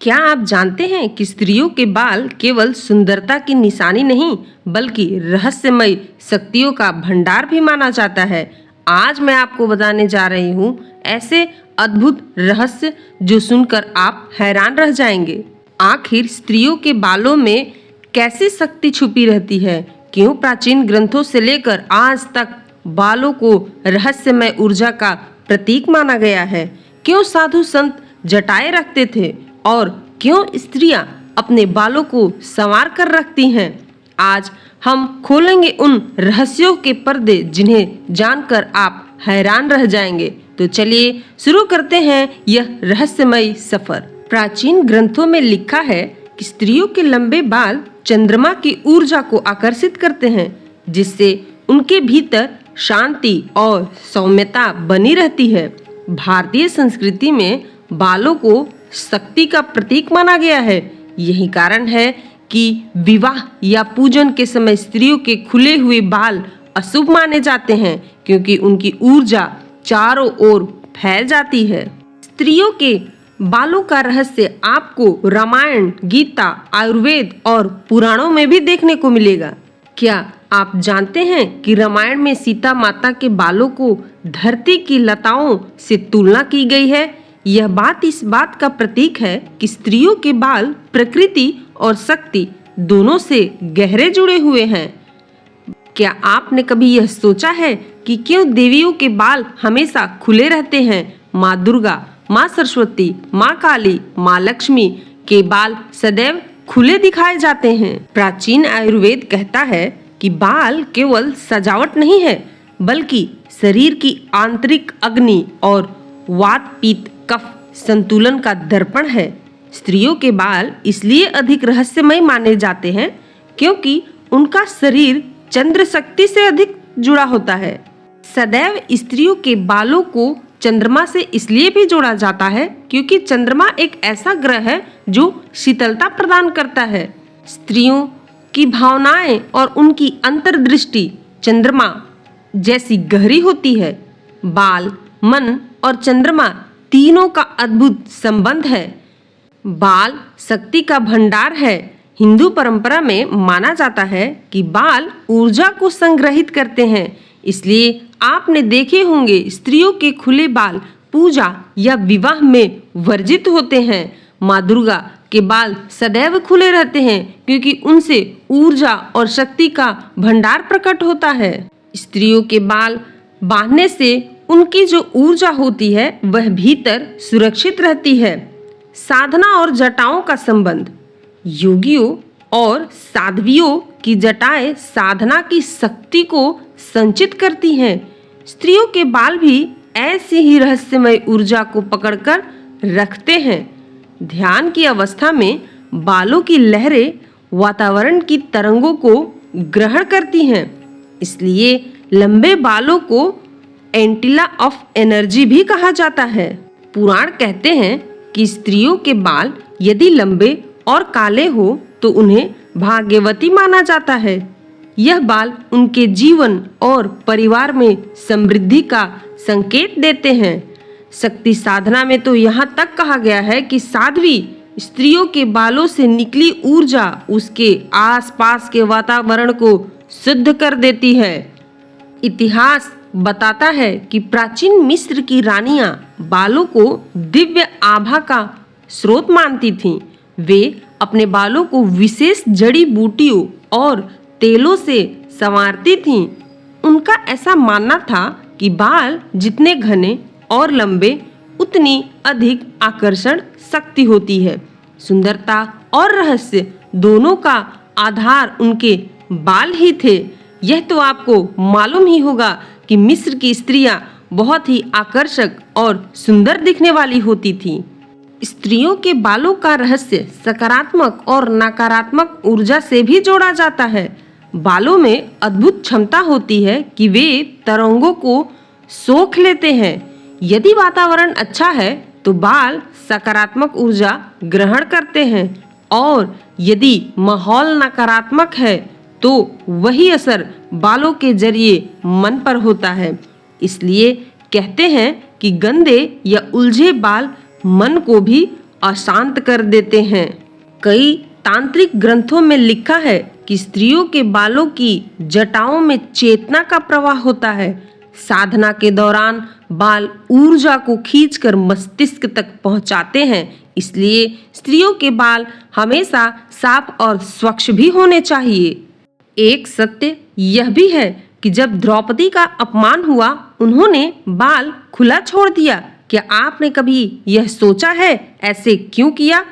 क्या आप जानते हैं कि स्त्रियों के बाल केवल सुंदरता की निशानी नहीं बल्कि रहस्यमय शक्तियों का भंडार भी माना जाता है। आज मैं आपको बताने जा रही हूँ ऐसे अद्भुत रहस्य जो सुनकर आप हैरान रह जाएंगे। आखिर स्त्रियों के बालों में कैसी शक्ति छुपी रहती है? क्यों प्राचीन ग्रंथों से लेकर आज तक बालों को रहस्यमय ऊर्जा का प्रतीक माना गया है? क्यों साधु संत जटाएं रखते थे और क्यों स्त्रियां अपने बालों को संवार कर रखती हैं? आज हम खोलेंगे उन रहस्यों के पर्दे जिन्हें जानकर आप हैरान रह जाएंगे। तो चलिए शुरू करते हैं यह रहस्यमय सफर। प्राचीन ग्रंथों में लिखा है कि स्त्रियों के लंबे बाल चंद्रमा की ऊर्जा को आकर्षित करते हैं, जिससे उनके भीतर शांति और सौम्यता बनी रहती है। भारतीय संस्कृति में बालों को शक्ति का प्रतीक माना गया है। यही कारण है कि विवाह या पूजन के समय स्त्रियों के खुले हुए बाल अशुभ माने जाते हैं, क्योंकि उनकी ऊर्जा चारों ओर फैल जाती है। स्त्रियों के बालों का रहस्य आपको रामायण, गीता, आयुर्वेद और पुराणों में भी देखने को मिलेगा। क्या आप जानते हैं कि रामायण में सीता माता के बालों को धरती की लताओं से तुलना की गई है? यह बात इस बात का प्रतीक है कि स्त्रियों के बाल प्रकृति और शक्ति दोनों से गहरे जुड़े हुए हैं। क्या आपने कभी यह सोचा है कि क्यों देवियों के बाल हमेशा खुले रहते हैं? माँ दुर्गा, माँ सरस्वती, माँ काली, माँ लक्ष्मी के बाल सदैव खुले दिखाए जाते हैं। प्राचीन आयुर्वेद कहता है कि बाल केवल सजावट नहीं है, बल्कि शरीर की आंतरिक अग्नि और वात पित्त कफ संतुलन का दर्पण है। स्त्रियों के बाल इसलिए अधिक रहस्यमय माने जाते हैं क्योंकि उनका शरीर चंद्र शक्ति से अधिक जुड़ा होता है। सदैव स्त्रियों के बालों को चंद्रमा से इसलिए भी जोड़ा जाता है क्योंकि चंद्रमा एक ऐसा ग्रह है जो शीतलता प्रदान करता है। स्त्रियों की भावनाएं और उनकी अंतर्दृष्टि चंद्रमा जैसी गहरी होती है। बाल, मन और चंद्रमा तीनों का अद्भुत संबंध है। बाल शक्ति का भंडार है। हिंदू परंपरा में माना जाता है कि बाल ऊर्जा को संग्रहित करते हैं, इसलिए आपने देखे होंगे स्त्रियों के खुले बाल पूजा या विवाह में वर्जित होते हैं। माँ दुर्गा के बाल सदैव खुले रहते हैं क्योंकि उनसे ऊर्जा और शक्ति का भंडार प्रकट होता है। स्त्रियों के बाल बांधने से उनकी जो ऊर्जा होती है वह भीतर सुरक्षित रहती है। साधना और जटाओं का संबंध। योगियों और साध्वियों की जटाएं साधना की शक्ति को संचित करती हैं। स्त्रियों के बाल भी ऐसी ही रहस्यमय ऊर्जा को पकड़कर रखते हैं। ध्यान की अवस्था में बालों की लहरें वातावरण की तरंगों को ग्रहण करती हैं, इसलिए लंबे बालों को एंटीला ऑफ एनर्जी भी कहा जाता है। पुराण कहते हैं कि स्त्रियों के बाल यदि लंबे और काले हो तो उन्हें भाग्यवती माना जाता है। यह बाल उनके जीवन और परिवार में समृद्धि का संकेत देते हैं। शक्ति साधना में तो यहाँ तक कहा गया है कि साध्वी स्त्रियों के बालों से निकली ऊर्जा उसके आसपास के वातावरण को शुद्ध कर देती है। इतिहास बताता है कि प्राचीन मिस्र की रानियां बालों को दिव्य आभा का स्रोत मानती थीं। वे अपने बालों को विशेष जड़ी बूटियों और तेलों से संवारती थीं। उनका ऐसा मानना था कि बाल जितने घने और लंबे उतनी अधिक आकर्षण शक्ति होती है। सुंदरता और रहस्य दोनों का आधार उनके बाल ही थे। यह तो आपको मालूम ही होगा कि मिस्र की स्त्रियां बहुत ही आकर्षक और सुंदर दिखने वाली होती थीं। स्त्रियों के बालों का रहस्य सकारात्मक और नकारात्मक ऊर्जा से भी जोड़ा जाता है। बालों में अद्भुत क्षमता होती है कि वे तरंगों को सोख लेते हैं। यदि वातावरण अच्छा है तो बाल सकारात्मक ऊर्जा ग्रहण करते हैं, और यदि माहौल नकारात्मक है तो वही असर बालों के जरिए मन पर होता है। इसलिए कहते हैं कि गंदे या उलझे बाल मन को भी अशांत कर देते हैं। कई तांत्रिक ग्रंथों में लिखा है कि स्त्रियों के बालों की जटाओं में चेतना का प्रवाह होता है। साधना के दौरान बाल ऊर्जा को खींचकर मस्तिष्क तक पहुंचाते हैं, इसलिए स्त्रियों के बाल हमेशा साफ और स्वच्छ भी होने चाहिए। एक सत्य यह भी है कि जब द्रौपदी का अपमान हुआ, उन्होंने बाल खुला छोड़ दिया। क्या आपने कभी यह सोचा है ऐसे क्यों किया?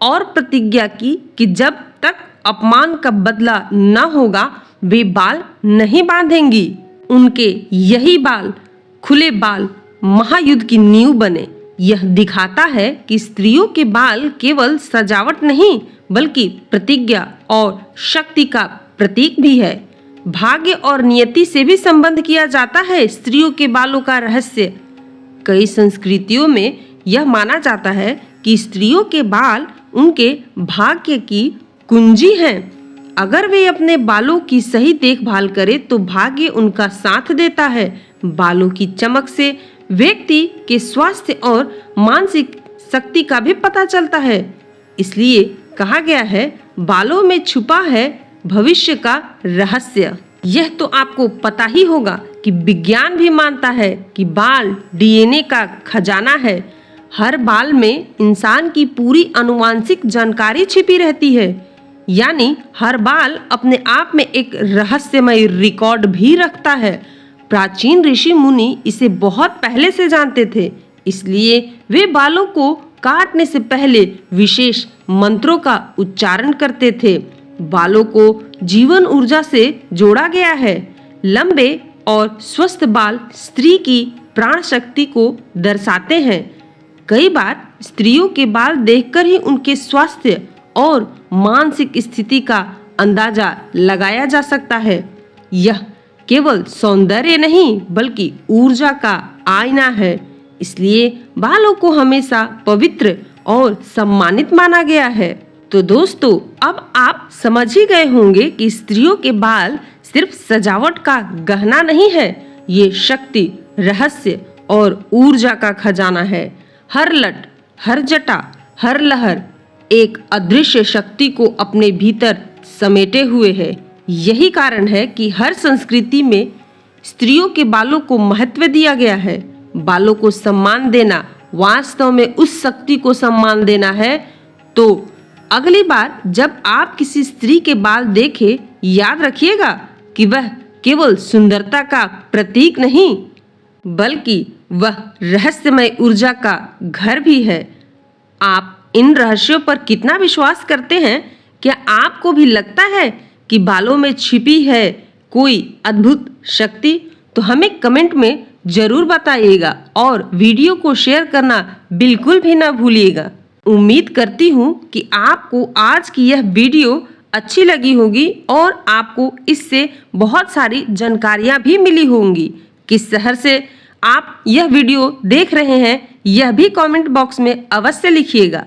और प्रतिज्ञा की कि जब तक अपमान का बदला न होगा वे बाल नहीं बांधेंगी। उनके यही बाल, खुले बाल, महायुद्ध की नींव बने। यह दिखाता है कि स्त्रियों के बाल केवल सजावट नहीं बल्कि प्रतिज्ञा और शक्ति का प्रतीक भी है। भाग्य और नियति से भी संबंध किया जाता है स्त्रियों के बालों का रहस्य। कई संस्कृतियों में यह माना जाता है कि स्त्रियों के बाल उनके भाग्य की कुंजी हैं। अगर वे अपने बालों की सही देखभाल करें तो भाग्य उनका साथ देता है। बालों की चमक से व्यक्ति के स्वास्थ्य और मानसिक शक्ति का भी पता चलता है। इसलिए कहा गया है, बालों में छुपा है भविष्य का रहस्य। यह तो आपको पता ही होगा कि विज्ञान भी मानता है कि बाल डीएनए का खजाना है। हर बाल में इंसान की पूरी आनुवंशिक जानकारी छिपी रहती है, यानी हर बाल अपने आप में एक रहस्यमय रिकॉर्ड भी रखता है। प्राचीन ऋषि मुनि इसे बहुत पहले से जानते थे, इसलिए वे बालों को काटने से पहले विशेष मंत्रों का उच्चारण करते थे। बालों को जीवन ऊर्जा से जोड़ा गया है। लंबे और स्वस्थ बाल स्त्री की प्राण शक्ति को दर्शाते हैं। कई बार स्त्रियों के बाल देखकर ही उनके स्वास्थ्य और मानसिक स्थिति का अंदाजा लगाया जा सकता है। यह केवल सौंदर्य नहीं बल्कि ऊर्जा का आईना है, इसलिए बालों को हमेशा पवित्र और सम्मानित माना गया है। तो दोस्तों, अब आप समझ ही गए होंगे कि स्त्रियों के बाल सिर्फ सजावट का गहना नहीं है, ये शक्ति, रहस्य और ऊर्जा का खजाना है। हर लट, हर जटा, हर लहर एक अदृश्य शक्ति को अपने भीतर समेटे हुए है। यही कारण है कि हर संस्कृति में स्त्रियों के बालों को महत्व दिया गया है। बालों को सम्मान देना वास्तव में उस शक्ति को सम्मान देना है। तो अगली बार जब आप किसी स्त्री के बाल देखें, याद रखिएगा कि वह केवल सुंदरता का प्रतीक नहीं बल्कि वह रहस्यमय ऊर्जा का घर भी है। आप इन रहस्यों पर कितना विश्वास करते हैं? क्या आपको भी लगता है कि बालों में छिपी है कोई अद्भुत शक्ति? तो हमें कमेंट में जरूर बताइएगा और वीडियो को शेयर करना बिल्कुल भी ना भूलिएगा। उम्मीद करती हूँ कि आपको आज की यह वीडियो अच्छी लगी होगी और आपको इससे बहुत सारी जानकारियाँ भी मिली होंगी। किस शहर से आप यह वीडियो देख रहे हैं, यह भी कमेंट बॉक्स में अवश्य लिखिएगा।